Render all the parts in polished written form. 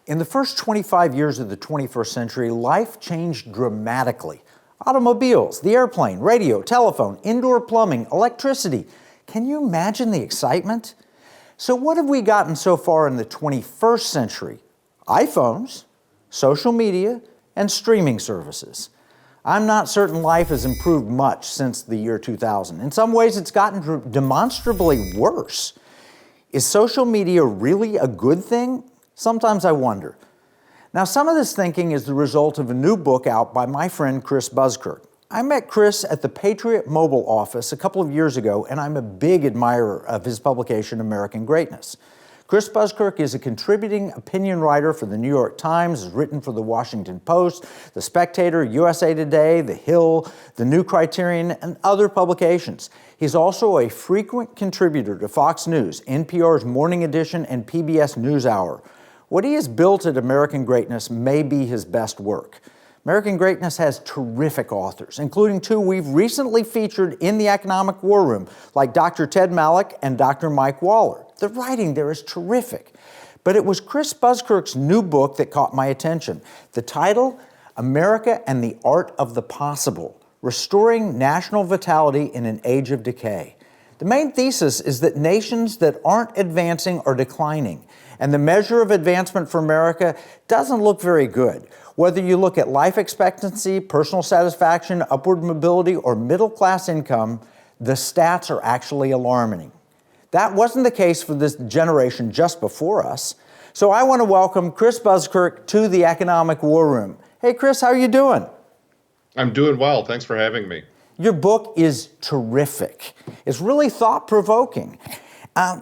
In the first 25 years of the 21st century, life changed dramatically. Automobiles, the airplane, radio, telephone, indoor plumbing, electricity. Can you imagine the excitement? So what have we gotten so far in the 21st century? iPhones, social media, and streaming services. I'm not certain life has improved much since the year 2000. In some ways, it's gotten demonstrably worse. Is social media really a good thing? Sometimes I wonder. Now, some of this thinking is the result of a new book out by my friend Chris Buskirk. I met Chris at the Patriot Mobile office a couple of years ago, and I'm a big admirer of his publication, American Greatness. Chris Buskirk is a contributing opinion writer for the New York Times, has written for the Washington Post, The Spectator, USA Today, The Hill, The New Criterion, and other publications. He's also a frequent contributor to Fox News, NPR's Morning Edition, and PBS NewsHour. What he has built at American Greatness may be his best work. American Greatness has terrific authors, including two we've recently featured in the Economic War Room, like Dr. Ted Malloch and Dr. Mike Waller. The writing there is terrific. But it was Chris Buskirk's new book that caught my attention. The title, America and the Art of the Possible, Restoring National Vitality in an Age of Decay. The main thesis is that nations that aren't advancing are declining, and the measure of advancement for America doesn't look very good. Whether you look at life expectancy, personal satisfaction, upward mobility, or middle-class income, the stats are actually alarming. That wasn't the case for this generation just before us. So I want to welcome Chris Buskirk to the Economic War Room. Hey, Chris, how are you doing? I'm doing well. Thanks for having me. Your book is terrific. It's really thought-provoking. I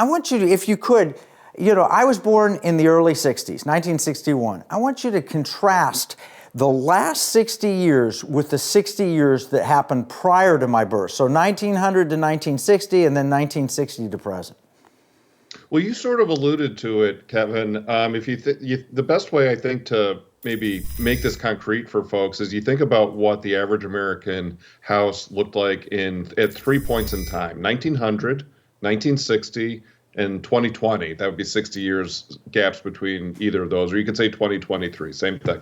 want you to, if you could, I was born in the early 60s, 1961. I want you to contrast the last 60 years with the 60 years that happened prior to my birth. So 1900 to 1960 and then 1960 to present. Well, you sort of alluded to it, Kevin. The best way I think to maybe make this concrete for folks is you think about what the average American house looked like at 3 points in time: 1900, 1960, and 2020. That would be 60 years gaps between either of those, or you could say 2023, same thing.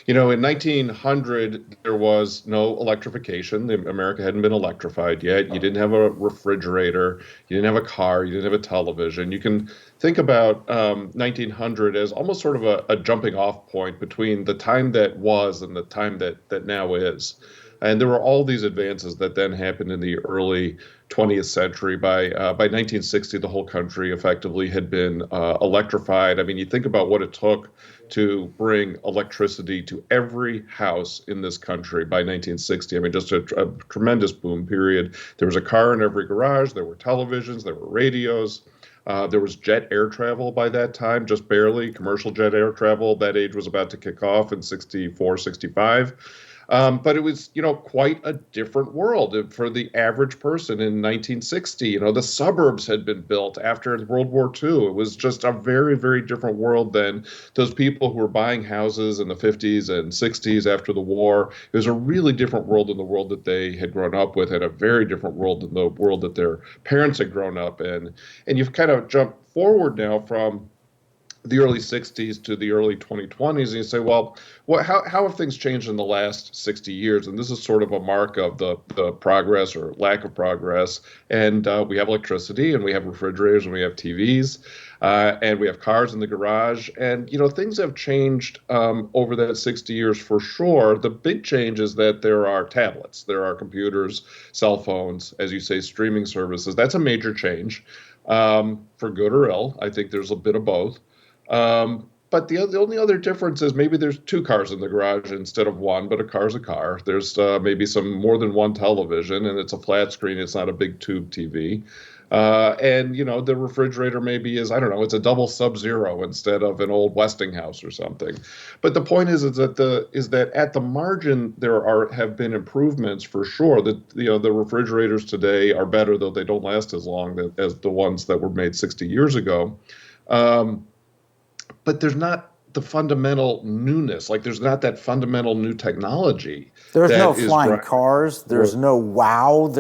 In 1900, there was no electrification. America hadn't been electrified yet. You didn't have a refrigerator. You didn't have a car. You didn't have a television. You can think about 1900 as almost sort of a jumping off point between the time that was and the time that now is. And there were all these advances that then happened in the early 20th century. By 1960, the whole country effectively had been electrified. I mean, you think about what it took to bring electricity to every house in this country by 1960. I mean, just a tremendous boom period. There was a car in every garage. There were televisions. There were radios. There was jet air travel by that time, just barely. Commercial jet air travel, that age was about to kick off in 64, 65. But it was, quite a different world for the average person in 1960. The suburbs had been built after World War II. It was just a very, very different world than those people who were buying houses in the 50s and 60s after the war. It was a really different world than the world that they had grown up with, and a very different world than the world that their parents had grown up in. And you've kind of jumped forward now from the early 60s to the early 2020s, and you say, well, how have things changed in the last 60 years? And this is sort of a mark of the progress or lack of progress. And we have electricity, and we have refrigerators, and we have TVs, and we have cars in the garage. And, things have changed over that 60 years for sure. The big change is that there are tablets, there are computers, cell phones, as you say, streaming services. That's a major change, for good or ill. I think there's a bit of both. But the only other difference is maybe there's two cars in the garage instead of one, but a car's a car. There's maybe more than one television, and it's a flat screen. It's not a big tube TV. And the refrigerator maybe is, it's a double Sub-Zero instead of an old Westinghouse or something. But the point is that at the margin have been improvements for sure. That the refrigerators today are better, though they don't last as long as the ones that were made 60 years ago. But there's not the fundamental newness. Like there's not that fundamental new technology There's no that is flying cars. There's no wow.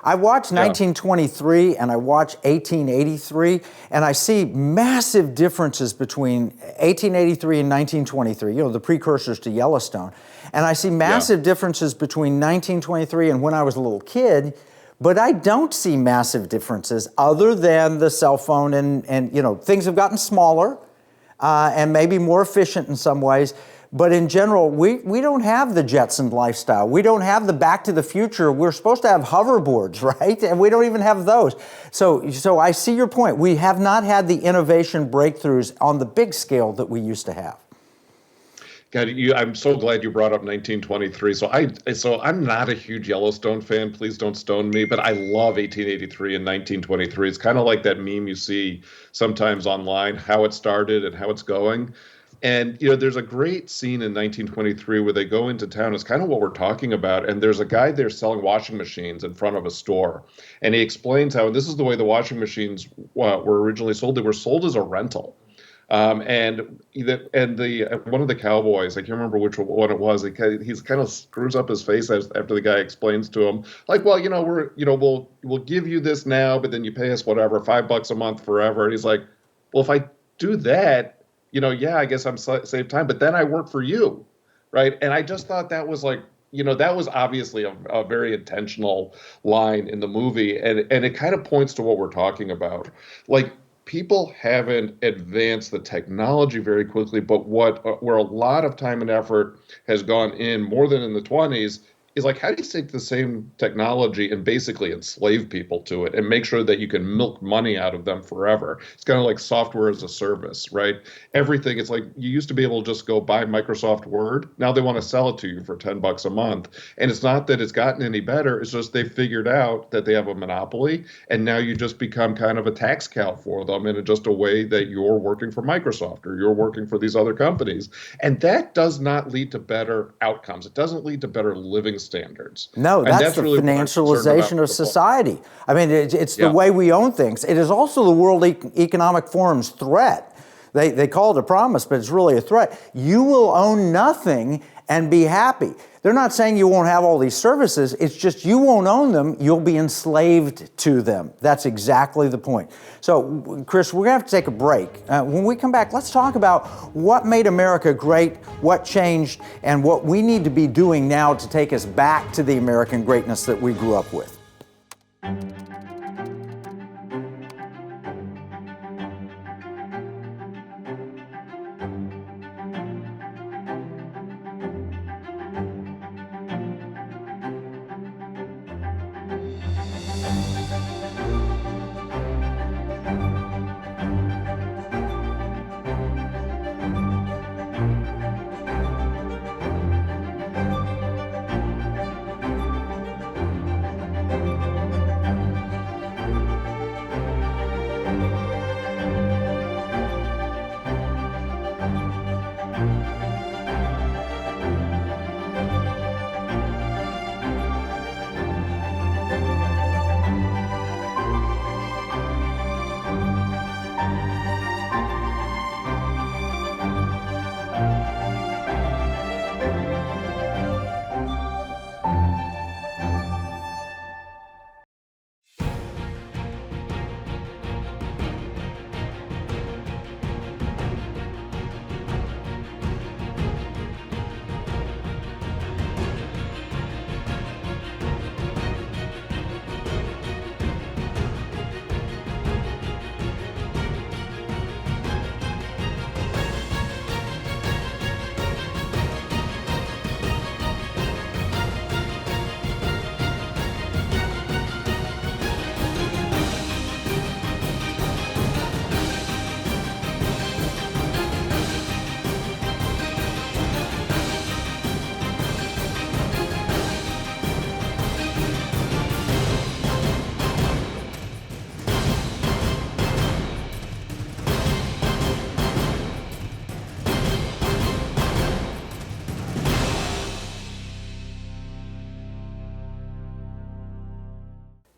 I watch 1923 and I watch 1883, and I see massive differences between 1883 and 1923, the precursors to Yellowstone. And I see massive differences between 1923 and when I was a little kid, but I don't see massive differences other than the cell phone and things have gotten smaller and maybe more efficient in some ways. But in general, we don't have the Jetson lifestyle. We don't have the Back to the Future. We're supposed to have hoverboards, right? And we don't even have those. So I see your point. We have not had the innovation breakthroughs on the big scale that we used to have. God, I'm so glad you brought up 1923. So I'm not a huge Yellowstone fan. Please don't stone me, but I love 1883 and 1923. It's kind of like that meme you see sometimes online, how it started and how it's going. And, there's a great scene in 1923 where they go into town. It's kind of what we're talking about. And there's a guy there selling washing machines in front of a store. And he explains how, and this is the way the washing machines were originally sold. They were sold as a rental. And one of the cowboys, I can't remember which one it was. He's kind of screws up his face after the guy explains to him, like, well, we'll give you this now, but then you pay us whatever, $5 a month forever. And he's like, well, if I do that, I guess I'm save time, but then I work for you, right? And I just thought that was like, that was obviously a very intentional line in the movie, and it kind of points to what we're talking about, like. People haven't advanced the technology very quickly, but where a lot of time and effort has gone in more than in the 20s is like, how do you take the same technology and basically enslave people to it and make sure that you can milk money out of them forever? It's kind of like software as a service, right? Everything, it's like you used to be able to just go buy Microsoft Word. Now they want to sell it to you for $10 a month. And it's not that it's gotten any better. It's just they figured out that they have a monopoly. And now you just become kind of a tax cow for them in just a way that you're working for Microsoft or you're working for these other companies. And that does not lead to better outcomes. It doesn't lead to better living standards. No, that's the really financialization of society. I mean, it's the way we own things. It is also the World Economic Forum's threat. They call it a promise, but it's really a threat. You will own nothing and be happy. They're not saying you won't have all these services. It's just you won't own them. You'll be enslaved to them. That's exactly the point. So, Chris, we're going to have to take a break. When we come back, let's talk about what made America great, what changed, and what we need to be doing now to take us back to the American greatness that we grew up with.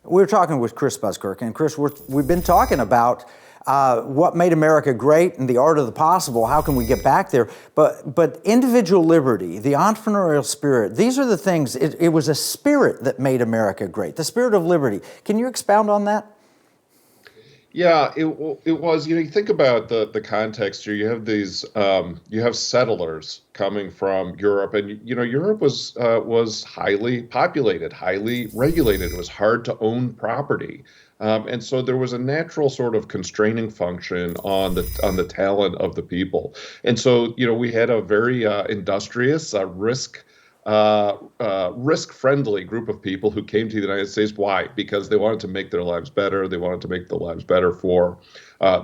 We're talking with Chris Buskirk, and Chris, we've been talking about what made America great and the art of the possible. How can we get back there? But individual liberty, the entrepreneurial spirit, these are the things. It was a spirit that made America great, the spirit of liberty. Can you expound on that? Yeah, it was. You think about the context here. You have these you have settlers coming from Europe, and Europe was highly populated, highly regulated. It was hard to own property, and so there was a natural sort of constraining function on the talent of the people. And so we had a very industrious, risk-friendly group of people who came to the United States. Why? Because they wanted to make their lives better. They wanted to make their lives better for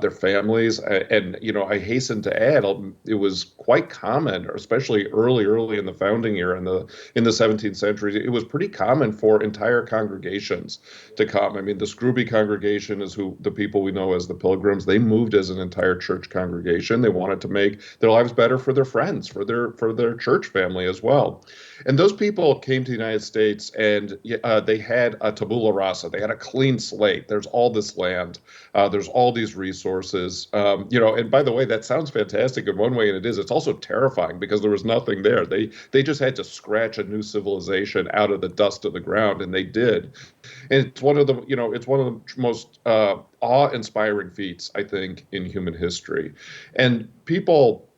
their families. And I hasten to add, it was quite common, especially early in the founding era in the 17th century. It was pretty common for entire congregations to come. I mean, the Scrooby congregation is the people we know as the Pilgrims. They moved as an entire church congregation. They wanted to make their lives better for their friends, for their church family as well. And those people came to the United States, and they had a tabula rasa. They had a clean slate. There's all this land. There's all these resources. And by the way, that sounds fantastic in one way, and it is. It's also terrifying because there was nothing there. They just had to scratch a new civilization out of the dust of the ground, and they did. And it's one of the most awe-inspiring feats, I think, in human history. And people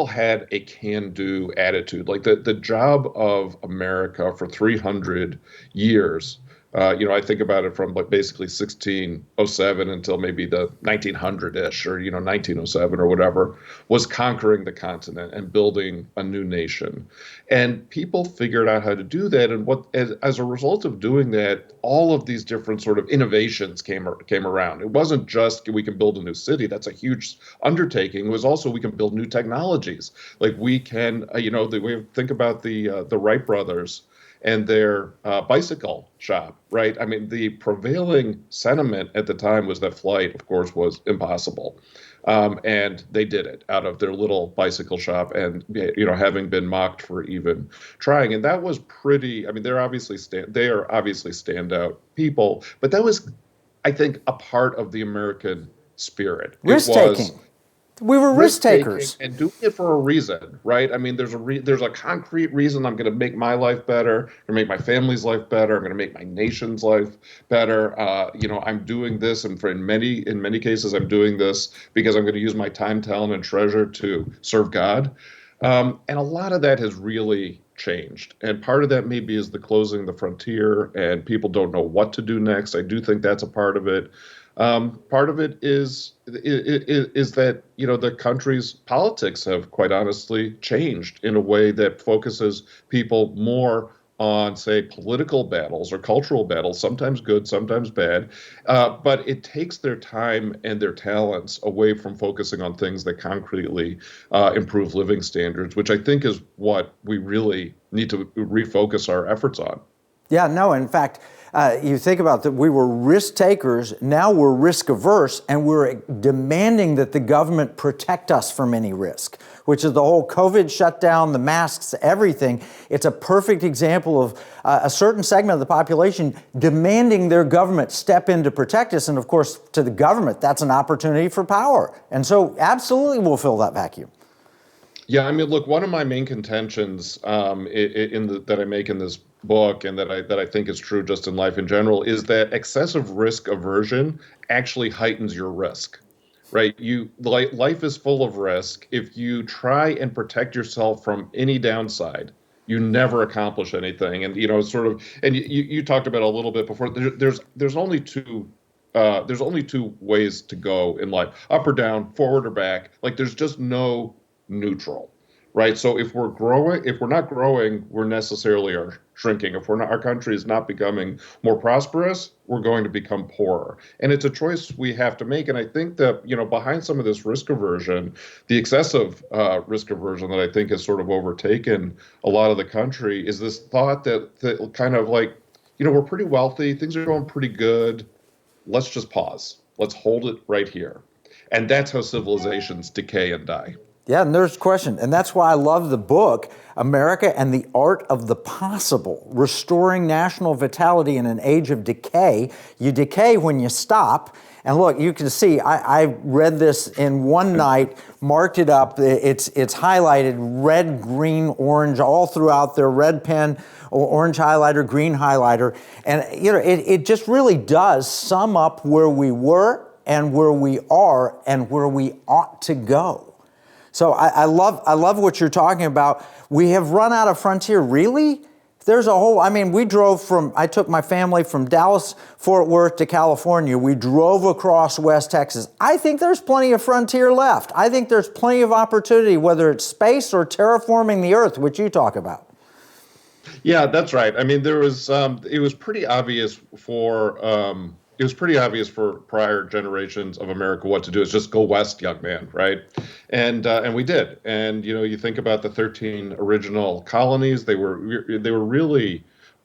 had a can-do attitude. Like the job of America for 300 years, I think about it from basically 1607 until maybe the 1900-ish or 1907 or whatever, was conquering the continent and building a new nation. And people figured out how to do that. And as a result of doing that, all of these different sort of innovations came around. It wasn't just we can build a new city. That's a huge undertaking. It was also we can build new technologies. Like we can, we think about the Wright brothers and their bicycle shop, right? I mean, the prevailing sentiment at the time was that flight, of course, was impossible. And they did it out of their little bicycle shop and, having been mocked for even trying. And that was pretty, I mean, they are obviously standout people, but that was, I think, a part of the American spirit. Risk-taking. We were risk takers and doing it for a reason, right? I mean, there's a concrete reason. I'm going to make my life better. I'm going to make my family's life better. I'm going to make my nation's life better. I'm doing this, and in many cases, I'm doing this because I'm going to use my time, talent, and treasure to serve God. And a lot of that has really changed. And part of that maybe is the closing of the frontier, and people don't know what to do next. I do think that's a part of it. Part of it is that the country's politics have quite honestly changed in a way that focuses people more on, say, political battles or cultural battles, sometimes good, sometimes bad, but it takes their time and their talents away from focusing on things that concretely improve living standards, which I think is what we really need to refocus our efforts on. Yeah, no, in fact, you think about that, we were risk takers, now we're risk averse, and we're demanding that the government protect us from any risk, which is the whole COVID shutdown, the masks, everything. It's a perfect example of a certain segment of the population demanding their government step in to protect us. And of course, to the government, that's an opportunity for power. And so absolutely we'll fill that vacuum. Yeah, I mean, look, one of my main contentions that I make in this book, and that I think is true just in life in general, is that excessive risk aversion actually heightens your risk, right? Life is full of risk. If you try and protect yourself from any downside, you never accomplish anything. And and you talked about it a little bit before. There's only two ways to go in life: up or down, forward or back. Like there's just no neutral, right? So if we're not growing, we're necessarily are shrinking. If our country is not becoming more prosperous, we're going to become poorer. And it's a choice we have to make. And I think that, behind some of this risk aversion, the excessive risk aversion that I think has sort of overtaken a lot of the country, is this thought that kind of like, we're pretty wealthy, things are going pretty good. Let's just pause. Let's hold it right here. And that's how civilizations decay and die. Yeah, and there's a question. And that's why I love the book, America and the Art of the Possible, Restoring National Vitality in an Age of Decay. You decay when you stop. And look, you can see, I read this in one night, marked it up. It's highlighted red, green, orange, all throughout there, red pen, orange highlighter, green highlighter. And it just really does sum up where we were and where we are and where we ought to go. So I love what you're talking about. We have run out of frontier. Really? There's a whole, I took my family from Dallas, Fort Worth to California. We drove across West Texas. I think there's plenty of frontier left. I think there's plenty of opportunity, whether it's space or terraforming the earth, which you talk about. Yeah, that's right. I mean, there was, it was pretty obvious for prior generations of America what to do is just go west, young man, right? And we did. And you think about the 13 original colonies; they were really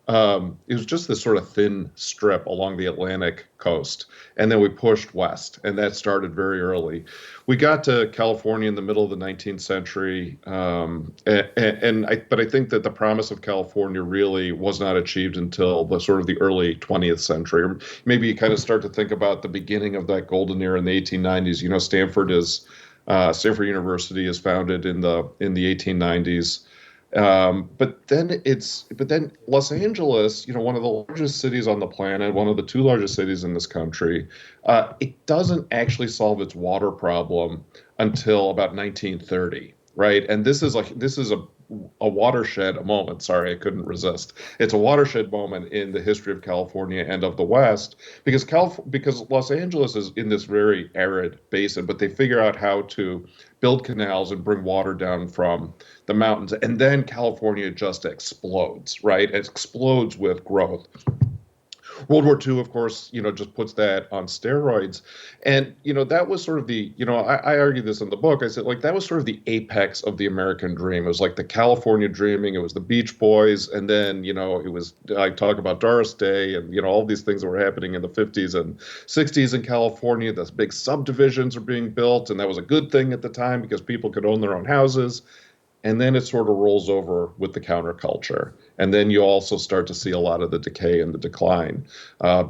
it was just this sort of thin strip along the Atlantic coast, and then we pushed west, and that started very early. We got to California in the middle of the 19th century, but I think that the promise of California really was not achieved until the sort of the early 20th century. Or maybe you kind of start to think about the beginning of that golden era in the 1890s. Stanford University is founded in the 1890s. But then Los Angeles, one of the largest cities on the planet, one of the two largest cities in this country, it doesn't actually solve its water problem until about 1930, right? And this is a watershed moment. Sorry, I couldn't resist. It's a watershed moment in the history of California and of the West because Los Angeles is in this very arid basin, but they figure out how to build canals and bring water down from the mountains. And then California just explodes, right? It explodes with growth. World War II, of course, just puts that on steroids. And, that was sort of I argue this in the book. I said, that was sort of the apex of the American dream. It was like the California dreaming. It was the Beach Boys. And then, I talk about Doris Day and, all these things that were happening in the 50s and 60s in California. Those big subdivisions are being built. And that was a good thing at the time because people could own their own houses. And then it sort of rolls over with the counterculture. And then you also start to see a lot of the decay and the decline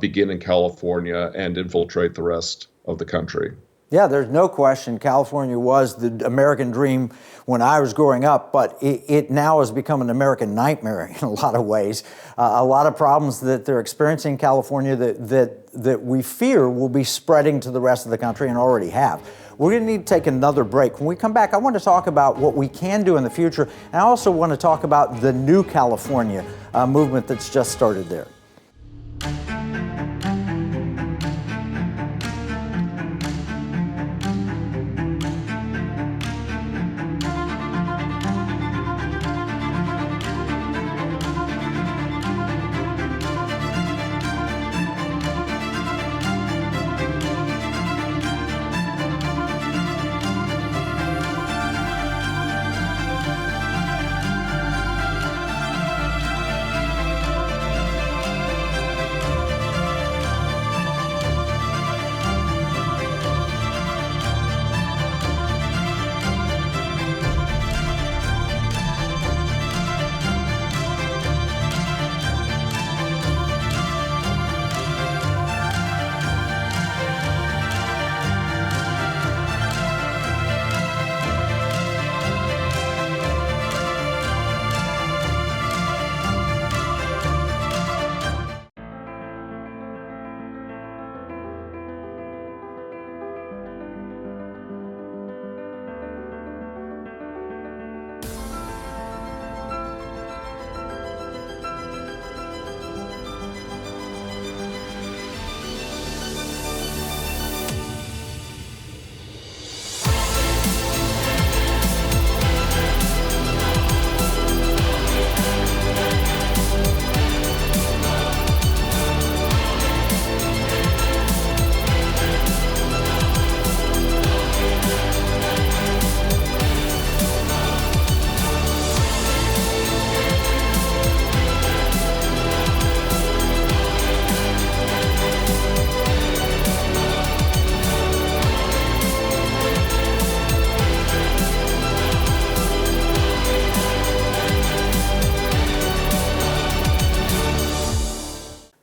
begin in California and infiltrate the rest of the country. Yeah, there's no question California was the American dream when I was growing up, but it now has become an American nightmare in a lot of ways. A lot of problems that they're experiencing in California that we fear will be spreading to the rest of the country and already have. We're going to need to take another break. When we come back, I want to talk about what we can do in the future, and I also want to talk about the new California movement that's just started there.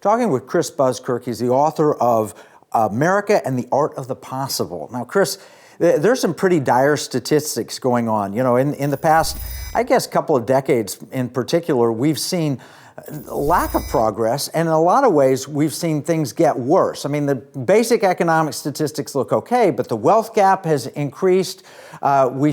Talking with Chris Buskirk. He's the author of America and the Art of the Possible. Now, Chris, there's some pretty dire statistics going on. You know, in the past, I guess, couple of decades in particular, we've seen lack of progress, and in a lot of ways, we've seen things get worse. I mean, the basic economic statistics look okay, but the wealth gap has increased. We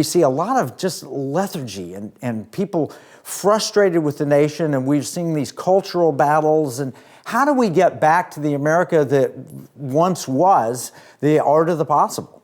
see a lot of just lethargy and people frustrated with the nation, and we've seen these cultural battles. And how do we get back to the America that once was the art of the possible?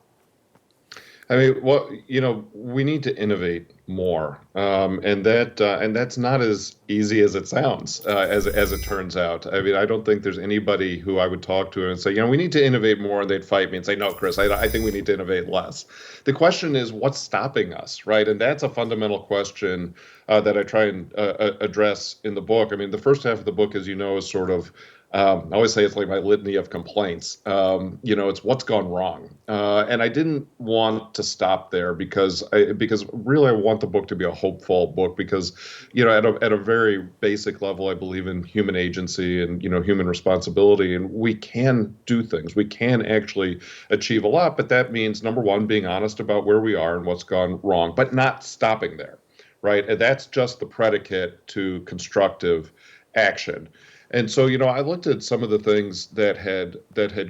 I mean, well, you know, we need to innovate more, and that's not as easy as it sounds, as it turns out. I mean, I don't think there's anybody who I would talk to and say, you know, we need to innovate more, and they'd fight me and say, no, Chris, I think we need to innovate less. The question is, what's stopping us, right? And that's a fundamental question that I try and address in the book. I mean, the first half of the book, as you know, is sort of I always say it's like my litany of complaints. You know, it's what's gone wrong. And I didn't want to stop there because really I want the book to be a hopeful book because, you know, at a very basic level, I believe in human agency and, you know, human responsibility. And we can do things. We can actually achieve a lot. But that means, number one, being honest about where we are and what's gone wrong, but not stopping there. Right. And that's just the predicate to constructive action. And so, you know, I looked at some of the things that had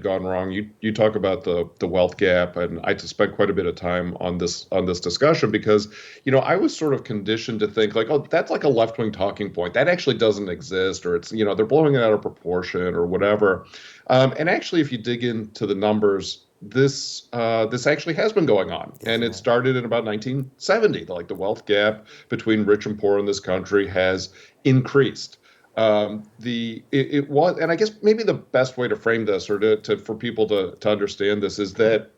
gone wrong. You talk about the wealth gap, and I spent quite a bit of time on this discussion because, you know, I was sort of conditioned to think like, oh, that's like a left-wing talking point. That actually doesn't exist, or it's, you know, they're blowing it out of proportion or whatever. And actually, if you dig into the numbers, this actually has been going on, and it started in about 1970. Like the wealth gap between rich and poor in this country has increased. It was, and I guess maybe the best way to frame this, or for people to understand this, is that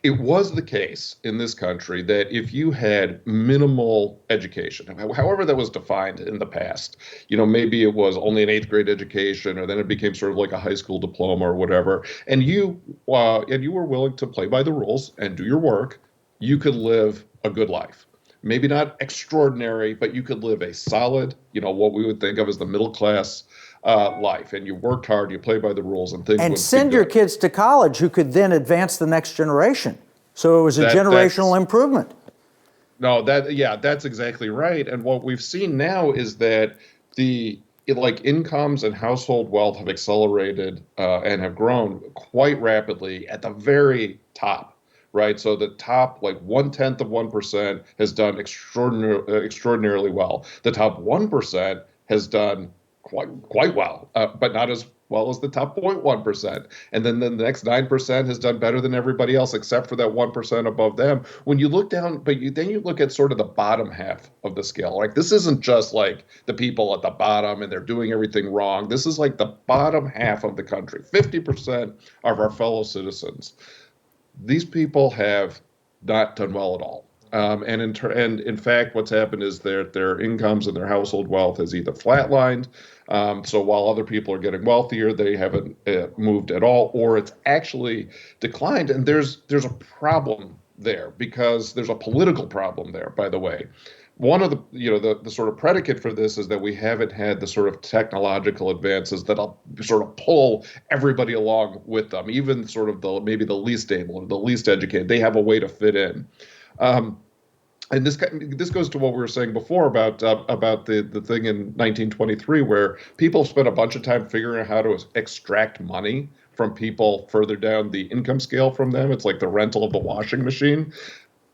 it was the case in this country that if you had minimal education, however that was defined in the past, you know, maybe it was only an 8th grade education, or then it became sort of like a high school diploma or whatever, and you were willing to play by the rules and do your work, you could live a good life. Maybe not extraordinary, but you could live a solid, you know, what we would think of as the middle class life. And you worked hard, you played by the rules, and things. And send your kids to college who could then advance the next generation. So it was a generational improvement. No, that's exactly right. And what we've seen now is that incomes and household wealth have accelerated and have grown quite rapidly at the very top. Right, so the top, like 0.1% has done extraordinarily well. The top 1% has done quite well, but not as well as the top 0.1%. And then the next 9% has done better than everybody else, except for that 1% above them. When you look down, then you look at sort of the bottom half of the scale. Like this isn't just like the people at the bottom and they're doing everything wrong. This is like the bottom half of the country. 50% of our fellow citizens. These people have not done well at all. And in fact, what's happened is their incomes and their household wealth has either flatlined. So while other people are getting wealthier, they haven't moved at all, or it's actually declined. And there's a problem there because there's a political problem there, by the way. One of the sort of predicate for this is that we haven't had the sort of technological advances that'll sort of pull everybody along with them, even sort of maybe the least able or the least educated. They have a way to fit in. And this goes to what we were saying before about the thing in 1923 where people spent a bunch of time figuring out how to extract money from people further down the income scale from them. It's like the rental of the washing machine.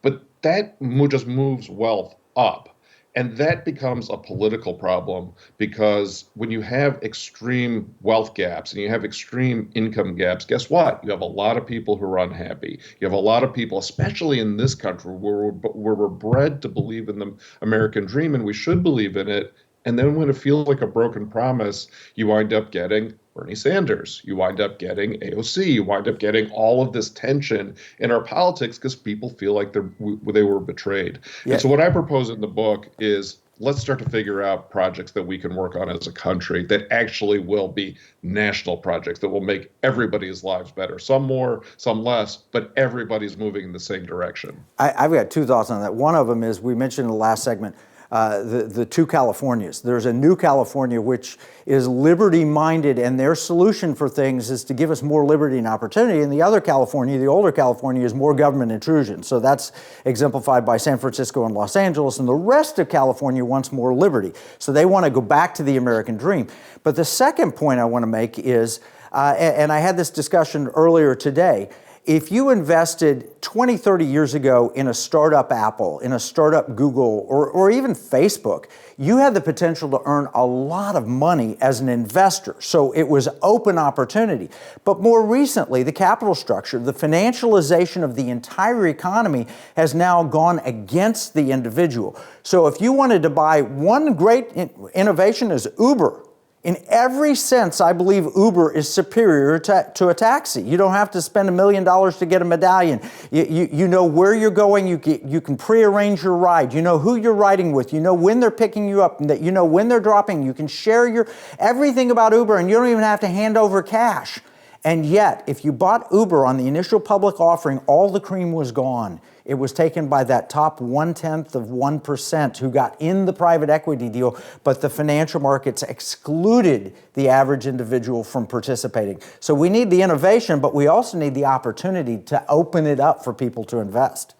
But that just moves wealth up. And that becomes a political problem because when you have extreme wealth gaps and you have extreme income gaps, guess what? You have a lot of people who are unhappy. You have a lot of people, especially in this country, where we're bred to believe in the American dream, and we should believe in it. And then when it feels like a broken promise, you wind up getting Bernie Sanders. You wind up getting AOC. You wind up getting all of this tension in our politics because people feel like they were betrayed. Yeah. And so what I propose in the book is let's start to figure out projects that we can work on as a country that actually will be national projects that will make everybody's lives better. Some more, some less, but everybody's moving in the same direction. I've got two thoughts on that. One of them is we mentioned in the last segment, the two Californias. There's a new California which is liberty-minded, and their solution for things is to give us more liberty and opportunity. And the other California, the older California, is more government intrusion. So that's exemplified by San Francisco and Los Angeles, and the rest of California wants more liberty. So they want to go back to the American dream. But the second point I want to make is, and I had this discussion earlier today, if you invested 20, 30 years ago in a startup Apple, in a startup Google, or even Facebook, you had the potential to earn a lot of money as an investor. So it was open opportunity. But more recently, the capital structure, the financialization of the entire economy has now gone against the individual. So if you wanted to buy one great innovation is Uber. In every sense, I believe Uber is superior to a taxi. You don't have to spend $1 million to get a medallion. You know where you're going. You can prearrange your ride. You know who you're riding with. You know when they're picking you up. You know when they're dropping. You can share everything about Uber, and you don't even have to hand over cash. And yet, if you bought Uber on the initial public offering, all the cream was gone. It was taken by that top 0.1% who got in the private equity deal, but the financial markets excluded the average individual from participating. So we need the innovation, but we also need the opportunity to open it up for people to invest.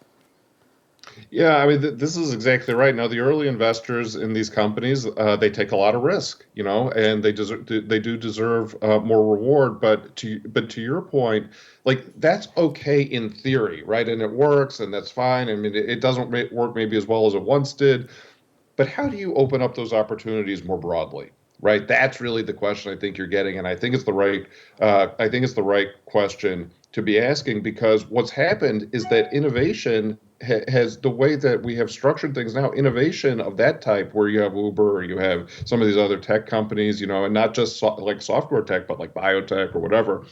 Yeah, I mean, this is exactly right. Now, the early investors in these companies, they take a lot of risk, and they do deserve more reward. But to your point, like that's okay in theory, right? And it works, and that's fine. I mean, it doesn't work maybe as well as it once did. But how do you open up those opportunities more broadly? Right. That's really the question I think you're getting, and I think it's the right question to be asking, because what's happened is that innovation has the way that we have structured things now. Innovation of that type, where you have Uber or you have some of these other tech companies, and not just like software tech, but like biotech or whatever.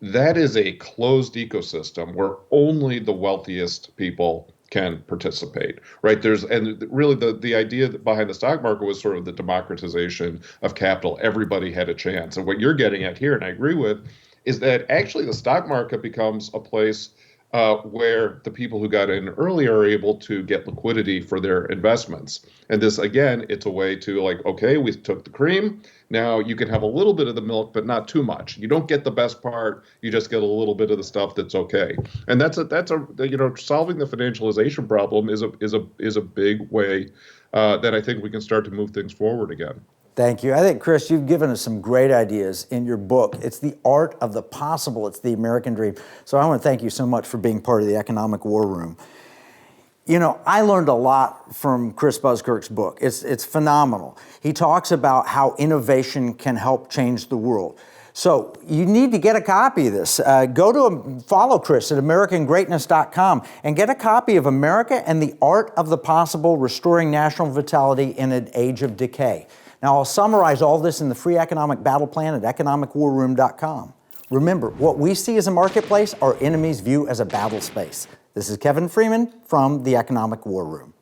That is a closed ecosystem where only the wealthiest people can participate, right? And really the idea behind the stock market was sort of the democratization of capital. Everybody had a chance. And what you're getting at here, and I agree with, is that actually the stock market becomes a place where the people who got in early are able to get liquidity for their investments. And this, again, it's a way to like, okay, we took the cream. Now you can have a little bit of the milk, but not too much. You don't get the best part. You just get a little bit of the stuff that's okay. And that's a solving the financialization problem is a big way that I think we can start to move things forward again. Thank you. I think, Chris, you've given us some great ideas in your book. It's the art of the possible. It's the American dream. So I want to thank you so much for being part of the Economic War Room. I learned a lot from Chris Buskirk's book. It's phenomenal. He talks about how innovation can help change the world. So you need to get a copy of this. Follow Chris at AmericanGreatness.com and get a copy of America and the Art of the Possible, Restoring National Vitality in an Age of Decay. Now, I'll summarize all this in the free economic battle plan at EconomicWarRoom.com. Remember, what we see as a marketplace, our enemies view as a battle space. This is Kevin Freeman from the Economic War Room.